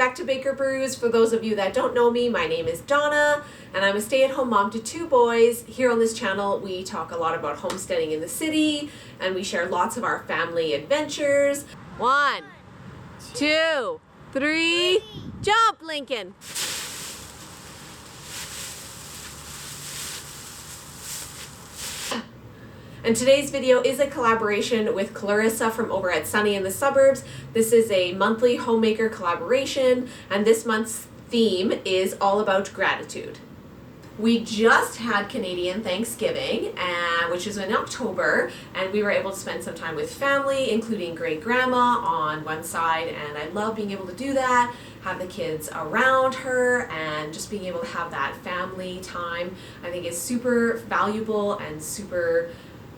back to Baker Brews. For those of you that don't know me, my name is Donna, and I'm a stay-at-home mom to 2 boys. Here on this channel, we talk a lot about homesteading in the city, and we share lots of our family adventures. 1, 2, 3, jump, Lincoln! And today's video is a collaboration with Clarissa from over at Sunny in the Suburbs. This is a monthly homemaker collaboration, and this month's theme is all about gratitude. We just had Canadian Thanksgiving, which is in October, and we were able to spend some time with family, including great grandma on one side, and I love being able to do that, have the kids around her, and just being able to have that family time. I think is super valuable and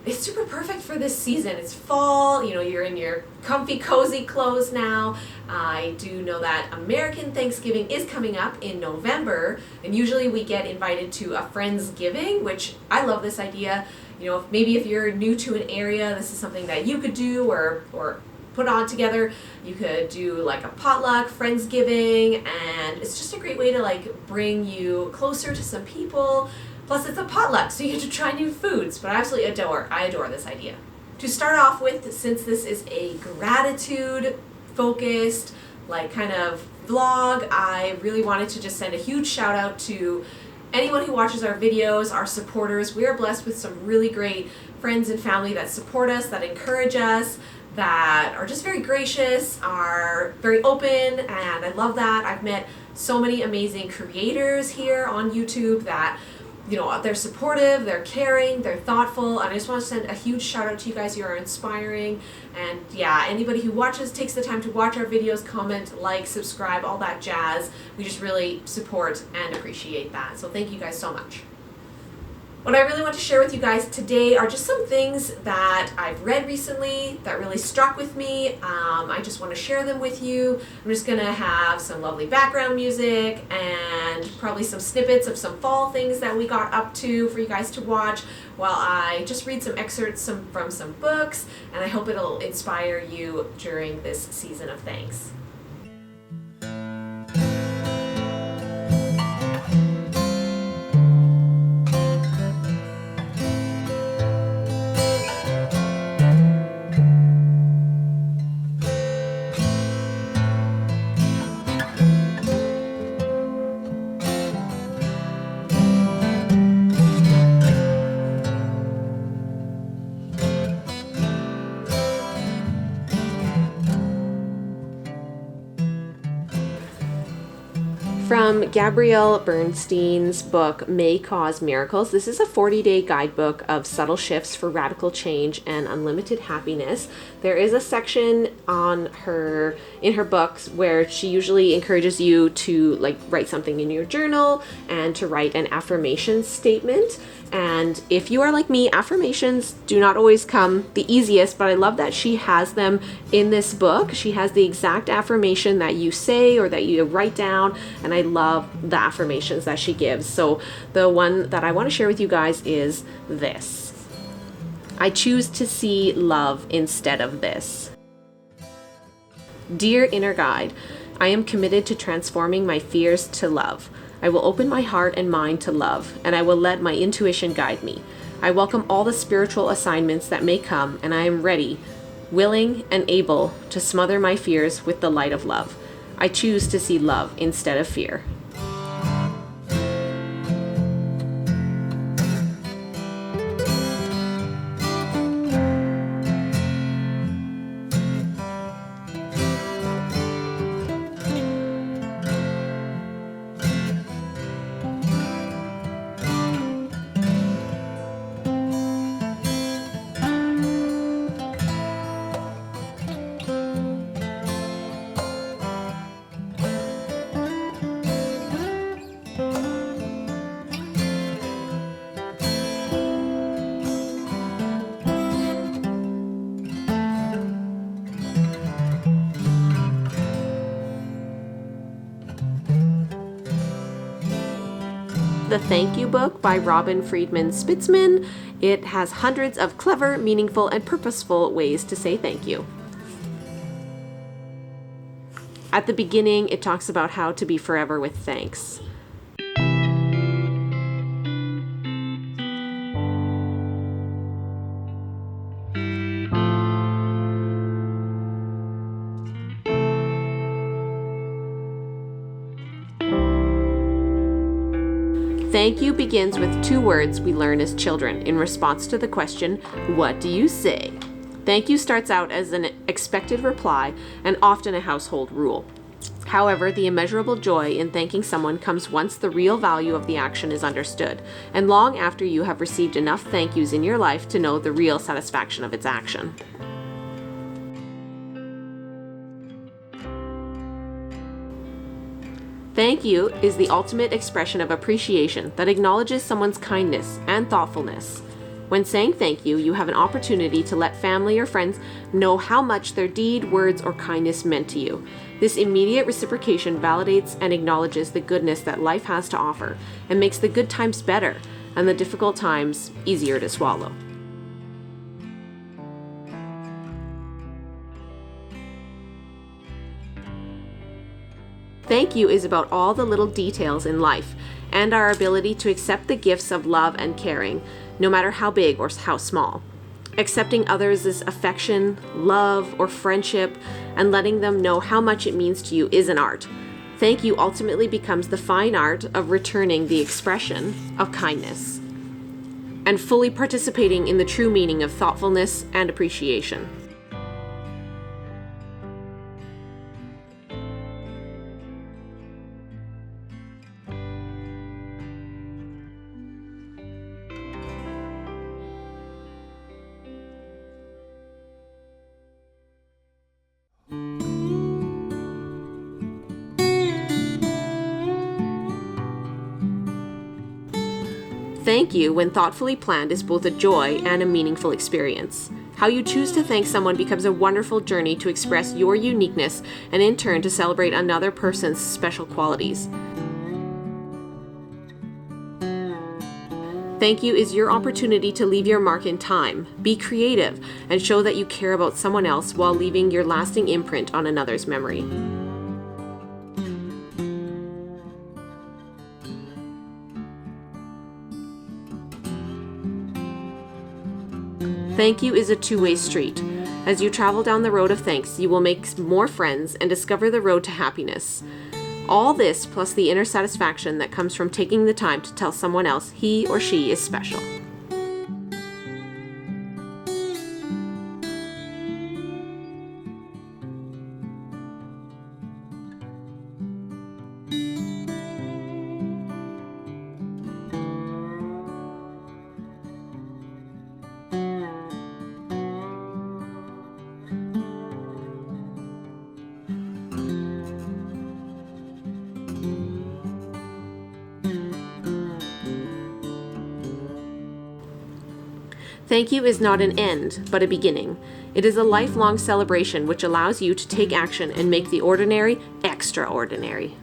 it's super perfect for this season. It's fall, you know, you're in your comfy, cozy clothes now. I do know that American Thanksgiving is coming up in November, and usually we get invited to a Friendsgiving, which I love this idea. You know, maybe if you're new to an area, this is something that you could do or put on together. You could do like a potluck, Friendsgiving, and it's just a great way to like bring you closer to some people. Plus it's a potluck, so you get to try new foods, but I adore this idea. To start off with, since this is a gratitude focused, like kind of vlog, I really wanted to just send a huge shout out to anyone who watches our videos, our supporters. We are blessed with some really great friends and family that support us, that encourage us, that are just very gracious, are very open, and I love that. I've met so many amazing creators here on YouTube that, you know, they're supportive, they're caring, they're thoughtful, and I just want to send a huge shout out to you guys. You are inspiring, and yeah, anybody who takes the time to watch our videos, comment, like, subscribe, all that jazz, we just really support and appreciate that. So thank you guys so much. What I really want to share with you guys today are just some things that I've read recently that really struck with me. I just want to share them with you. I'm just going to have some lovely background music and probably some snippets of some fall things that we got up to for you guys to watch while I just read some excerpts from some books, and I hope it'll inspire you during this season of thanks. From Gabrielle Bernstein's book, May Cause Miracles. This is a 40-day guidebook of subtle shifts for radical change and unlimited happiness. There is a section in her books where she usually encourages you to like write something in your journal and to write an affirmation statement. And if you are like me, affirmations do not always come the easiest, but I love that she has them in this book. She has the exact affirmation that you say or that you write down, and I love the affirmations that she gives. So the one that I want to share with you guys is this: I choose to see love instead of this. Dear inner guide, I am committed to transforming my fears to love. I will open my heart and mind to love, and I will let my intuition guide me. I welcome all the spiritual assignments that may come, and I am ready, willing, and able to smother my fears with the light of love. I choose to see love instead of fear. The Thank You book by Robin Friedman Spitzman. It has hundreds of clever, meaningful, and purposeful ways to say thank you. At the beginning, it talks about how to be forever with thanks. Thank you begins with 2 words we learn as children in response to the question, "What do you say?" Thank you starts out as an expected reply and often a household rule. However, the immeasurable joy in thanking someone comes once the real value of the action is understood, and long after you have received enough thank yous in your life to know the real satisfaction of its action. Thank you is the ultimate expression of appreciation that acknowledges someone's kindness and thoughtfulness. When saying thank you, you have an opportunity to let family or friends know how much their deed, words, or kindness meant to you. This immediate reciprocation validates and acknowledges the goodness that life has to offer and makes the good times better and the difficult times easier to swallow. Thank you is about all the little details in life and our ability to accept the gifts of love and caring, no matter how big or how small. Accepting others' affection, love, or friendship, and letting them know how much it means to you is an art. Thank you ultimately becomes the fine art of returning the expression of kindness and fully participating in the true meaning of thoughtfulness and appreciation. Thank you, when thoughtfully planned, is both a joy and a meaningful experience. How you choose to thank someone becomes a wonderful journey to express your uniqueness and in turn to celebrate another person's special qualities. Thank you is your opportunity to leave your mark in time, be creative, and show that you care about someone else while leaving your lasting imprint on another's memory. Thank you is a two-way street. As you travel down the road of thanks, you will make more friends and discover the road to happiness. All this plus the inner satisfaction that comes from taking the time to tell someone else he or she is special. Thank you is not an end, but a beginning. It is a lifelong celebration which allows you to take action and make the ordinary extraordinary.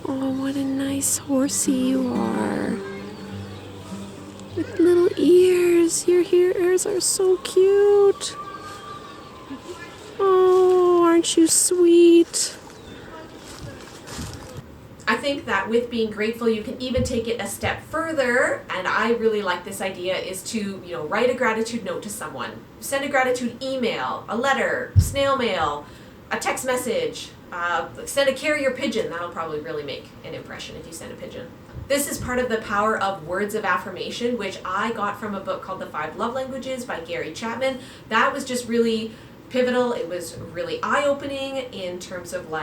Oh, what a nice horsey you are. With little ears. Your ears are so cute. Oh, aren't you sweet? I think that with being grateful, you can even take it a step further, and I really like this idea, is to, write a gratitude note to someone. Send a gratitude email, a letter, snail mail, a text message, send a carrier pigeon. That'll probably really make an impression if you send a pigeon. This is part of the power of words of affirmation, which I got from a book called The 5 Love Languages by Gary Chapman. That was just really pivotal. It was really eye-opening in terms of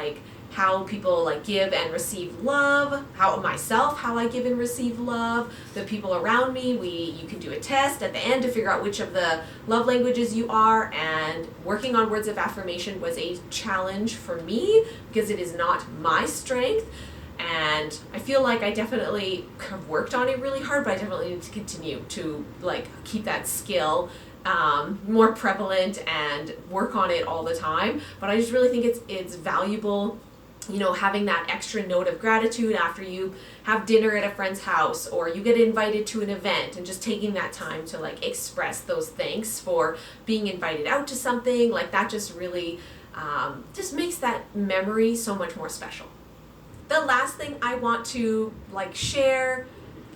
how people give and receive love, how I give and receive love, the people around me. You can do a test at the end to figure out which of the love languages you are, and working on words of affirmation was a challenge for me because it is not my strength. And I feel like I definitely have worked on it really hard, but I definitely need to continue to keep that skill more prevalent and work on it all the time. But I just really think it's valuable, you know, having that extra note of gratitude after you have dinner at a friend's house or you get invited to an event, and just taking that time to like express those thanks for being invited out to something like that. Just really just makes that memory so much more special. The last thing I want to like share,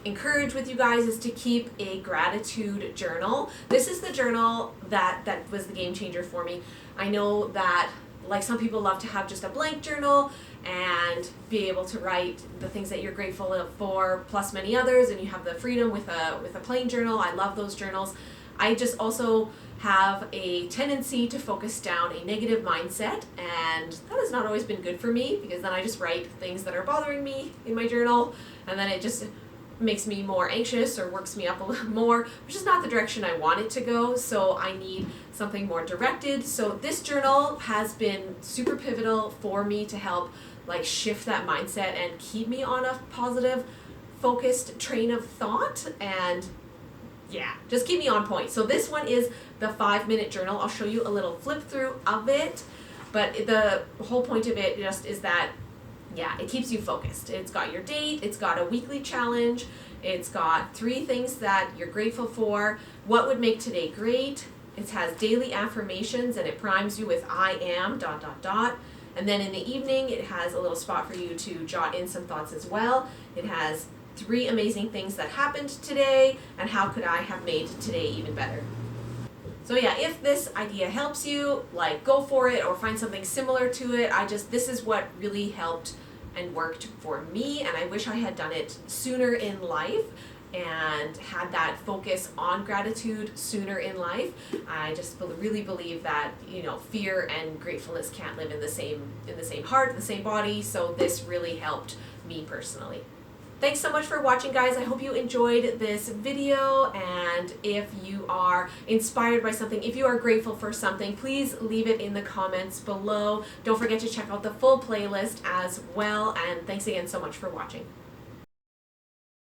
encourage with you guys, is to keep a gratitude journal. This is the journal that was the game changer for me. I know that like some people love to have just a blank journal and be able to write the things that you're grateful for plus many others, and you have the freedom with a plain journal. I love those journals. I just also have a tendency to focus down a negative mindset, and that has not always been good for me, because then I just write things that are bothering me in my journal, and then it just makes me more anxious or works me up a little more, which is not the direction I want it to go. So I need something more directed. So this journal has been super pivotal for me to help like shift that mindset and keep me on a positive, focused train of thought, and yeah, just keep me on point. So this one is the 5-minute journal. I'll show you a little flip through of it, but the whole point of it just is that, yeah, it keeps you focused. It's got your date, it's got a weekly challenge, it's got 3 things that you're grateful for, what would make today great, it has daily affirmations, and it primes you with I am ... And then in the evening, it has a little spot for you to jot in some thoughts as well. It has 3 amazing things that happened today, and how could I have made today even better. So yeah, if this idea helps you, like, go for it or find something similar to it. This is what really helped and worked for me, and I wish I had done it sooner in life and had that focus on gratitude sooner in life. I just really believe that, you know, fear and gratefulness can't live in the same heart, the same body. So this really helped me personally. Thanks so much for watching, guys. I hope you enjoyed this video, and if you are inspired by something, if you are grateful for something, please leave it in the comments below. Don't forget to check out the full playlist as well, and thanks again so much for watching.